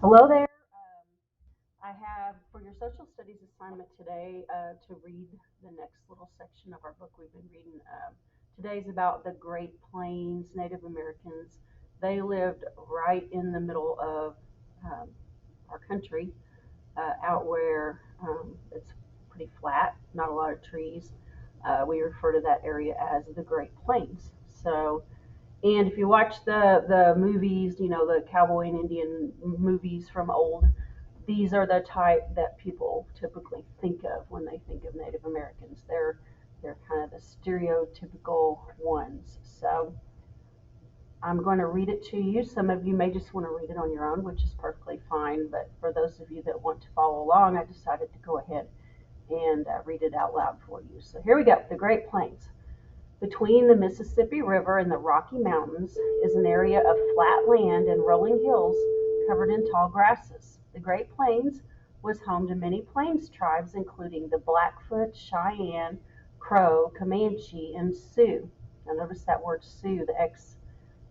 Hello there. I have for your social studies assignment today to read the next little section of our book we've been reading. Today's about the Great Plains Native Americans. They lived right in the middle of um, our country, out where it's pretty flat, not a lot of trees. We refer to that area as the Great Plains. And if you watch the movies, the cowboy and Indian movies from old, these are the type that people typically think of when they think of Native Americans. They're kind of the stereotypical ones. So I'm going to read it to you. Some of you may just want to read it on your own, which is perfectly fine. But for those of you that want to follow along, I decided to go ahead and read it out loud for you. So here we go. The Great Plains. Between the Mississippi River and the Rocky Mountains is an area of flat land and rolling hills covered in tall grasses. The Great Plains was home to many Plains tribes, including the Blackfoot, Cheyenne, Crow, Comanche, and Sioux. Now, notice that word Sioux, the X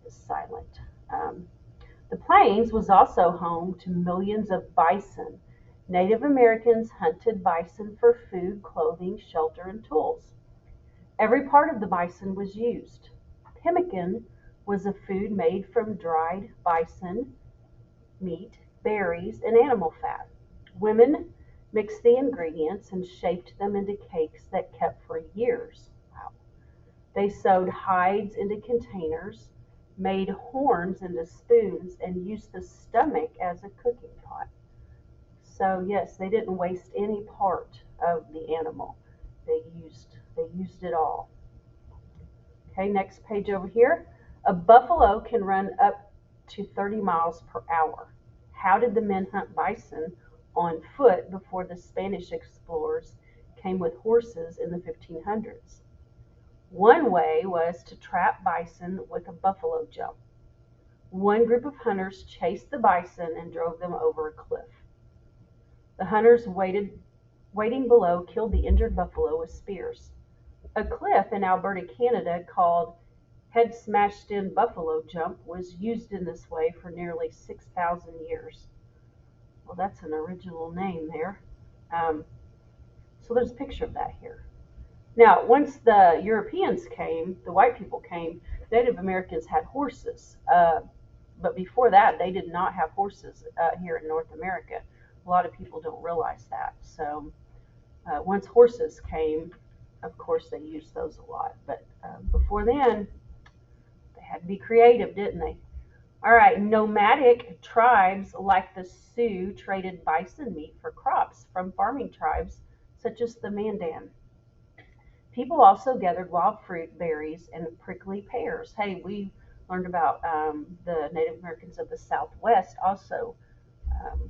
is silent. Um, the Plains was also home to millions of bison. Native Americans hunted bison for food, clothing, shelter, and tools. Every part of the bison was used. Pemmican was a food made from dried bison meat, berries, and animal fat. Women mixed the ingredients and shaped them into cakes that kept for years. Wow. They sewed hides into containers, made horns into spoons, and used the stomach as a cooking pot. So yes, they didn't waste any part of the animal. They used it all. Okay, next page over here. A buffalo can run up to 30 miles per hour. How did the men hunt bison on foot before the Spanish explorers came with horses in the 1500s? One way was to trap bison with a buffalo jump. One group of hunters chased the bison and drove them over a cliff. The hunters waiting below killed the injured buffalo with spears. A cliff in Alberta, Canada, called Head Smashed In Buffalo Jump was used in this way for nearly 6,000 years. Well, that's an original name there. Um, so there's a picture of that here. Now, once the Europeans came, the white people came, Native Americans had horses. But before that, they did not have horses here in North America. A lot of people don't realize that. So once horses came, of course, they used those a lot. But before then, they had to be creative, didn't they? All right, nomadic tribes like the Sioux traded bison meat for crops from farming tribes such as the Mandan. People also gathered wild fruit, berries, and prickly pears. Hey, we learned about the Native Americans of the Southwest also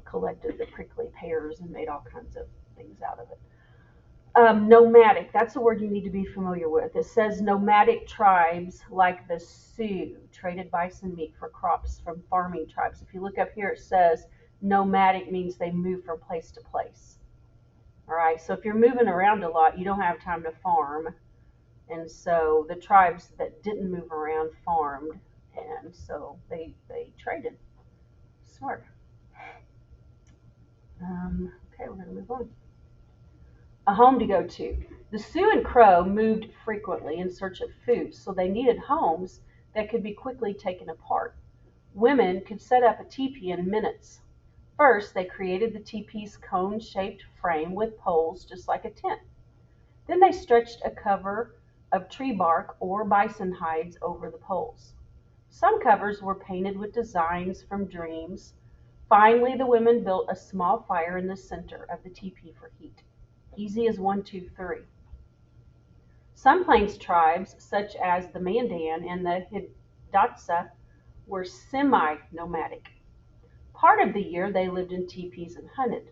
collected the prickly pears and made all kinds of things out of it. Nomadic, that's a word you need to be familiar with. It says nomadic tribes like the Sioux traded bison meat for crops from farming tribes. If you look up here, it says nomadic means they move from place to place. All right, so if you're moving around a lot, you don't have time to farm. And so the tribes that didn't move around farmed, and so they traded. Smart. Okay, we're going to move on. A home to go to. The Sioux and Crow moved frequently in search of food, so they needed homes that could be quickly taken apart. Women could set up a teepee in minutes. First, they created the teepee's cone shaped frame with poles just like a tent. Then they stretched a cover of tree bark or bison hides over the poles. Some covers were painted with designs from dreams. Finally, the women built a small fire in the center of the teepee for heat. Easy as one, two, three. Some Plains tribes, such as the Mandan and the Hidatsa, were semi-nomadic. Part of the year they lived in teepees and hunted.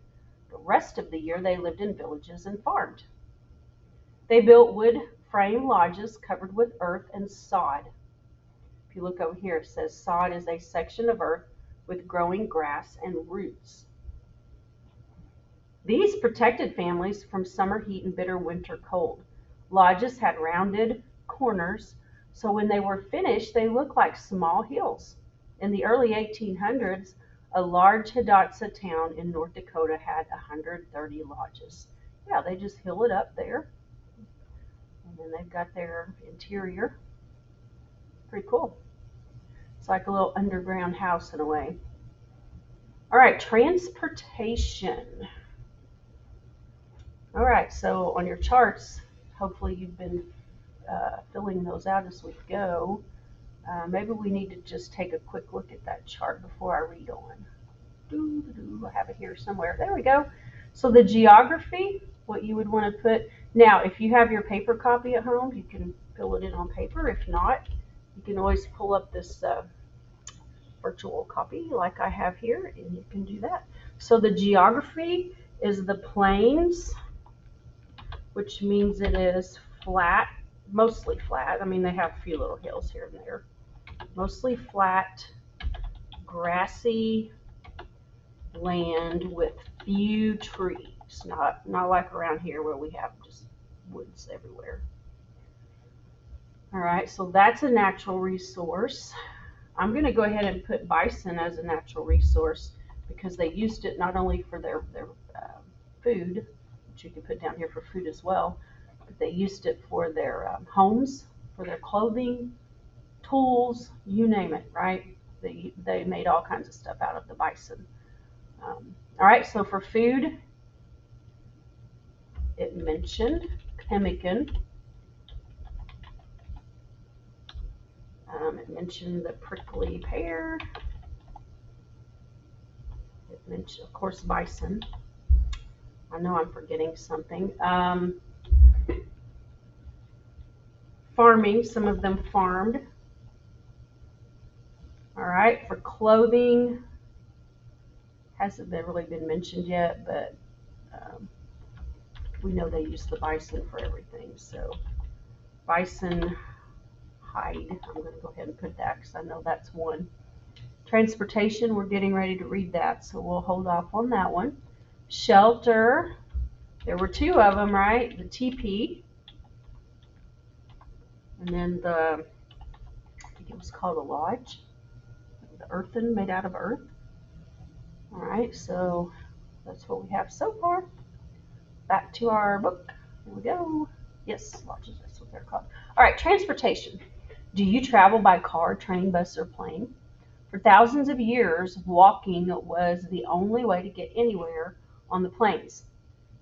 The rest of the year they lived in villages and farmed. They built wood frame lodges covered with earth and sod. If you look over here, it says sod is a section of earth with growing grass and roots. These protected families from summer heat and bitter winter cold. Lodges had rounded corners, so when they were finished, they looked like small hills. In the early 1800s, A large Hidatsa town in North Dakota had 130 lodges. Yeah, they just hill it up there. And then they've got their interior. Pretty cool. It's like a little underground house in a way. All right, transportation. All right, so on your charts, hopefully you've been filling those out as we go. Maybe we need to just take a quick look at that chart before I read on. I have it here somewhere. There we go. So the geography, what you would want to put. Now, if you have your paper copy at home, you can fill it in on paper. If not, you can always pull up this virtual copy like I have here, and you can do that. So the geography is the plains, which means it is flat, mostly flat. I mean, they have a few little hills here and there. Mostly flat, grassy land with few trees. Not like around here where we have just woods everywhere. All right, so that's a natural resource. I'm going to go ahead and put bison as a natural resource because they used it not only for their food, which you can put down here for food as well, but they used it for their homes, for their clothing, tools, you name it, right? They made all kinds of stuff out of the bison. All right, so for food, it mentioned pemmican. It mentioned the prickly pear. It mentioned, of course, bison. I know I'm forgetting something. Farming, some of them farmed. All right, for clothing, hasn't really been mentioned yet, but we know they use the bison for everything. So bison hide, I'm going to go ahead and put that because I know that's one. Transportation, we're getting ready to read that, so we'll hold off on that one. Shelter, there were two of them, right? The teepee, and then I think it was called a lodge, the earthen, made out of earth. All right, so that's what we have so far. Back to our book. Here we go. Yes, lodges, that's what they're called. All right, transportation. Do you travel by car, train, bus, or plane? For thousands of years, walking was the only way to get anywhere on the plains.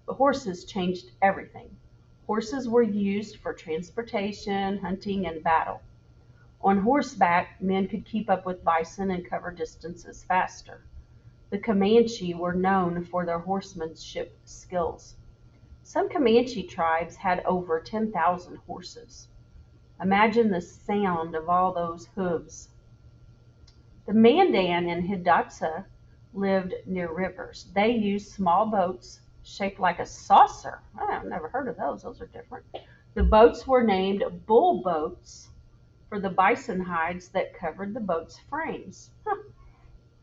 But horses changed everything. Horses were used for transportation, hunting, and battle. On horseback, men could keep up with bison and cover distances faster. The Comanche were known for their horsemanship skills. Some Comanche tribes had over 10,000 horses. Imagine the sound of all those hooves. The Mandan in Hidatsa lived near rivers. They used small boats shaped like a saucer. I've never heard of those. Those are different. The boats were named bull boats for the bison hides that covered the boat's frames.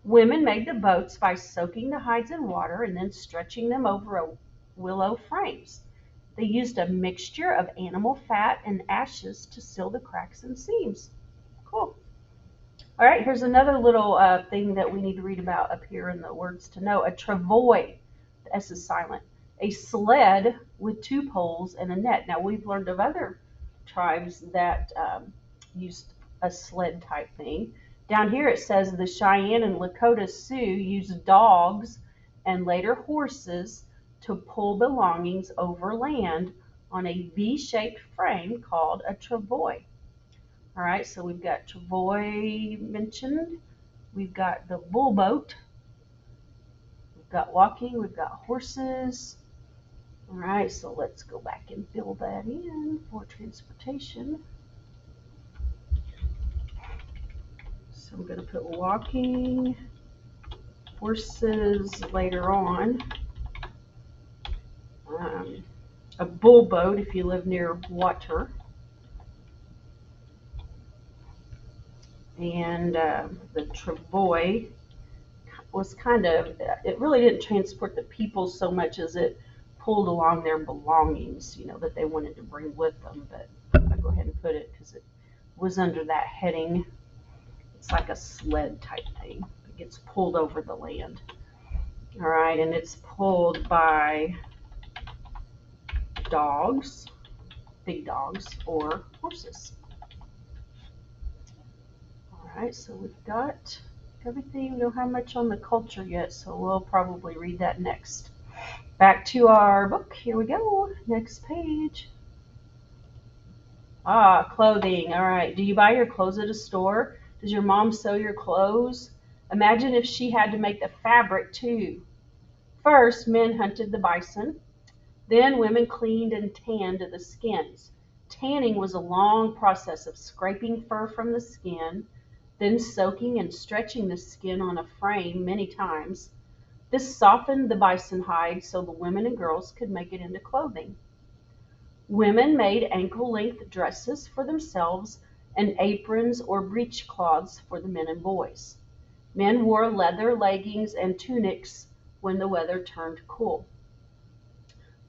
Women made the boats by soaking the hides in water and then stretching them over willow frames. They used a mixture of animal fat and ashes to seal the cracks and seams. Cool. All right, here's another little thing that we need to read about up here in the words to know. A travois, the S is silent, a sled with two poles and a net. Now, we've learned of other tribes that used a sled type thing. Down here it says the Cheyenne and Lakota Sioux used dogs and later horses to pull belongings over land on a V-shaped frame called a travois. All right, so we've got travois mentioned. We've got the bull boat. We've got walking. We've got horses. All right, so let's go back and fill that in for transportation. So I'm going to put walking, horses later on. A bull boat if you live near water. And the travois was kind of, it really didn't transport the people so much as it pulled along their belongings, you know, that they wanted to bring with them. But I'll go ahead and put it because it was under that heading. It's like a sled type thing. gets pulled over the land. All right, and it's pulled by dogs, big dogs, or horses. All right, so we've got everything. We don't have much on the culture yet, so we'll probably read that next. Back to our book. Here we go. Next page. Clothing. All right. Do you buy your clothes at a store? Does your mom sew your clothes? Imagine if she had to make the fabric too. First, men hunted the bison. Then women cleaned and tanned the skins. Tanning was a long process of scraping fur from the skin, then soaking and stretching the skin on a frame many times. This softened the bison hide so the women and girls could make it into clothing. Women made ankle-length dresses for themselves and aprons or breechcloths for the men and boys. Men wore leather leggings and tunics when the weather turned cool.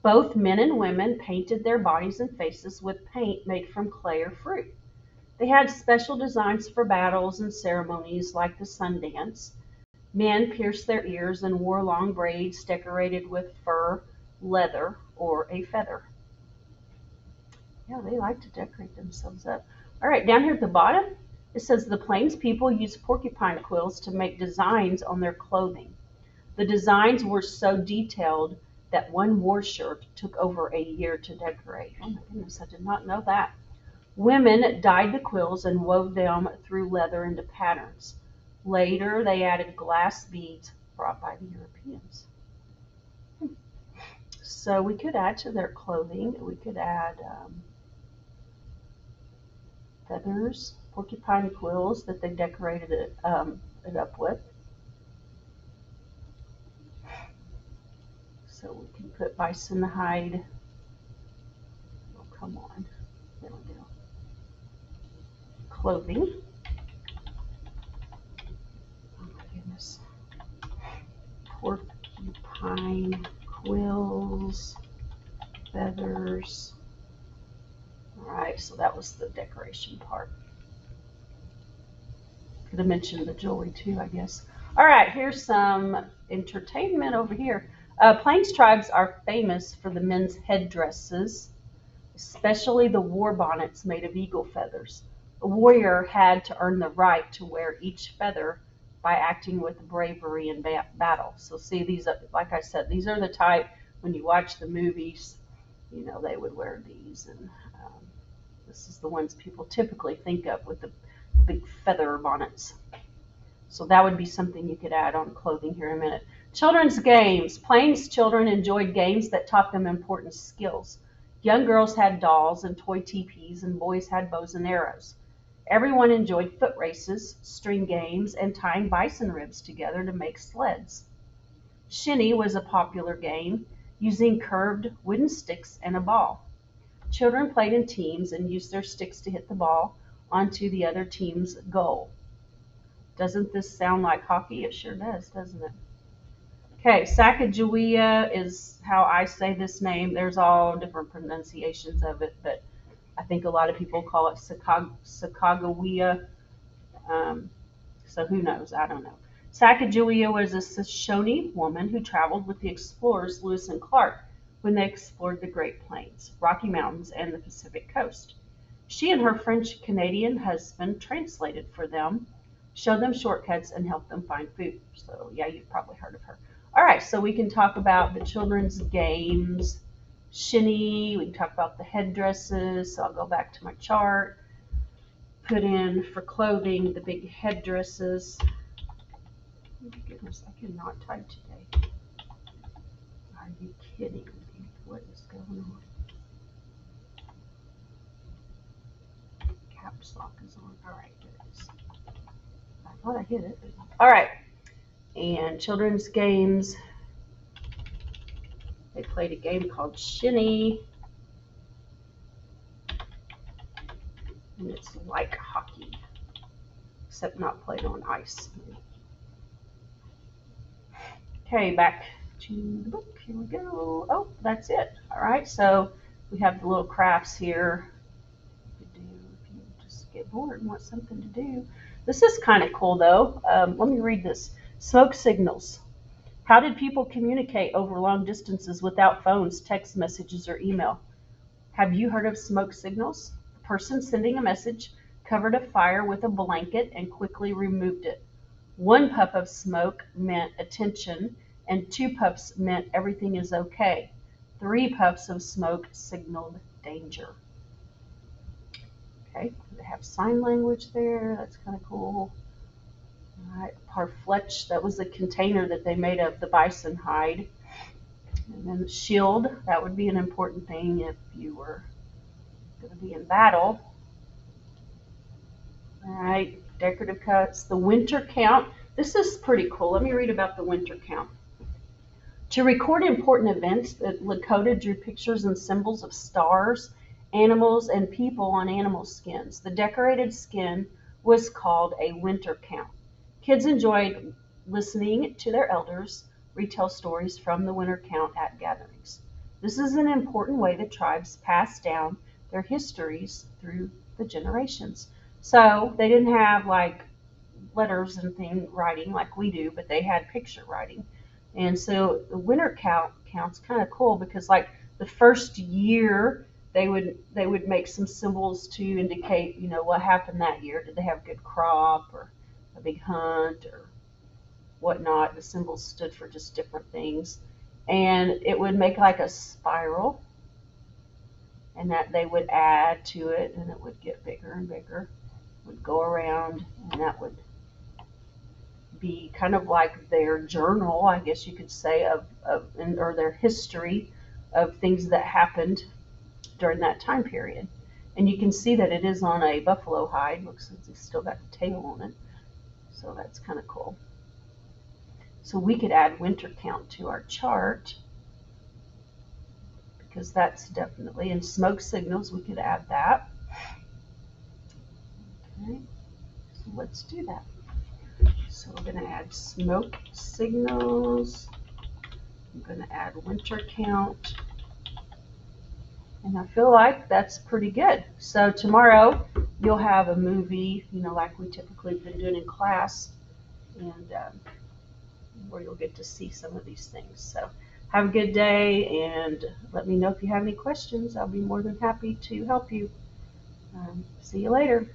Both men and women painted their bodies and faces with paint made from clay or fruit. They had special designs for battles and ceremonies like the sun dance. Men pierced their ears and wore long braids decorated with fur, leather, or a feather. Yeah, they like to decorate themselves up. All right, down here at the bottom, it says the Plains people used porcupine quills to make designs on their clothing. The designs were so detailed that one war shirt took over a year to decorate. Oh my goodness, I did not know that. Women dyed the quills and wove them through leather into patterns. Later, they added glass beads brought by the Europeans. So we could add to their clothing, we could add feathers, porcupine quills that they decorated it up with. So we can put bison hide. Oh, come on. There we go. Clothing. Oh my goodness. Porcupine quills, feathers. All right, so that was the decoration part. Could have mentioned the jewelry too, I guess. All right, here's some entertainment over here. Plains tribes are famous for the men's headdresses, especially the war bonnets made of eagle feathers. A warrior had to earn the right to wear each feather by acting with bravery in battle. So see, these are, like I said, these are the type, when you watch the movies, you know, they would wear these, and this is the ones people typically think of with the big feather bonnets. So that would be something you could add on clothing here in a minute. Children's games. Plains children enjoyed games that taught them important skills. Young girls had dolls and toy teepees, and boys had bows and arrows. Everyone enjoyed foot races, string games, and tying bison ribs together to make sleds. Shinny was a popular game, using curved wooden sticks and a ball. Children played in teams and used their sticks to hit the ball onto the other team's goal. Doesn't this sound like hockey? It sure does, doesn't it? Okay, Sacagawea is how I say this name. There's all different pronunciations of it, but I think a lot of people call it Sacagawea. So who knows? I don't know. Sacagawea was a Shoshone woman who traveled with the explorers Lewis and Clark when they explored the Great Plains, Rocky Mountains, and the Pacific Coast. She and her French-Canadian husband translated for them, showed them shortcuts, and helped them find food. So yeah, you've probably heard of her. All right, so we can talk about the children's games, Shinny, we can talk about the headdresses. So I'll go back to my chart, put in for clothing the big headdresses. Oh my goodness, I cannot type today. Are you kidding me? What is going on? Caps lock is on. All right, there it is. I thought I hit it. All right, and children's games. They played a game called Shinny, and it's like hockey, except not played on ice. Okay, back to the book. Here we go. Oh, that's it. All right, so we have the little crafts here to do if you just get bored and want something to do. This is kind of cool, though. Let me read this. Smoke signals. How did people communicate over long distances without phones, text messages, or email? Have you heard of smoke signals? The person sending a message covered a fire with a blanket and quickly removed it. One puff of smoke meant attention, and two puffs meant everything is okay. Three puffs of smoke signaled danger. Okay, they have sign language there. That's kind of cool. All right, parfleche, that was the container that they made of the bison hide. And then the shield, that would be an important thing if you were going to be in battle. All right, decorative cuts. The winter count. This is pretty cool. Let me read about the winter count. To record important events, the Lakota drew pictures and symbols of stars, animals, and people on animal skins. The decorated skin was called a winter count. Kids enjoyed listening to their elders retell stories from the winter count at gatherings. This is an important way the tribes passed down their histories through the generations. So they didn't have like letters and writing like we do, but they had picture writing. And so the winter count's kind of cool because like the first year they would make some symbols to indicate, what happened that year. Did they have a good crop or a big hunt or whatnot? The symbols stood for just different things. And it would make like a spiral, and that they would add to it, and it would get bigger and bigger. It would go around, and that would be kind of like their journal, I guess you could say, or their history of things that happened during that time period. And you can see that it is on a buffalo hide. Looks like it's still got the tail on it. So that's kind of cool. So we could add winter count to our chart because that's definitely in smoke signals. We could add that. Okay, so let's do that. So we're going to add smoke signals. I'm going to add winter count. And I feel like that's pretty good. So tomorrow you'll have a movie, like we typically have been doing in class, and where you'll get to see some of these things. So have a good day, and let me know if you have any questions. I'll be more than happy to help you. See you later.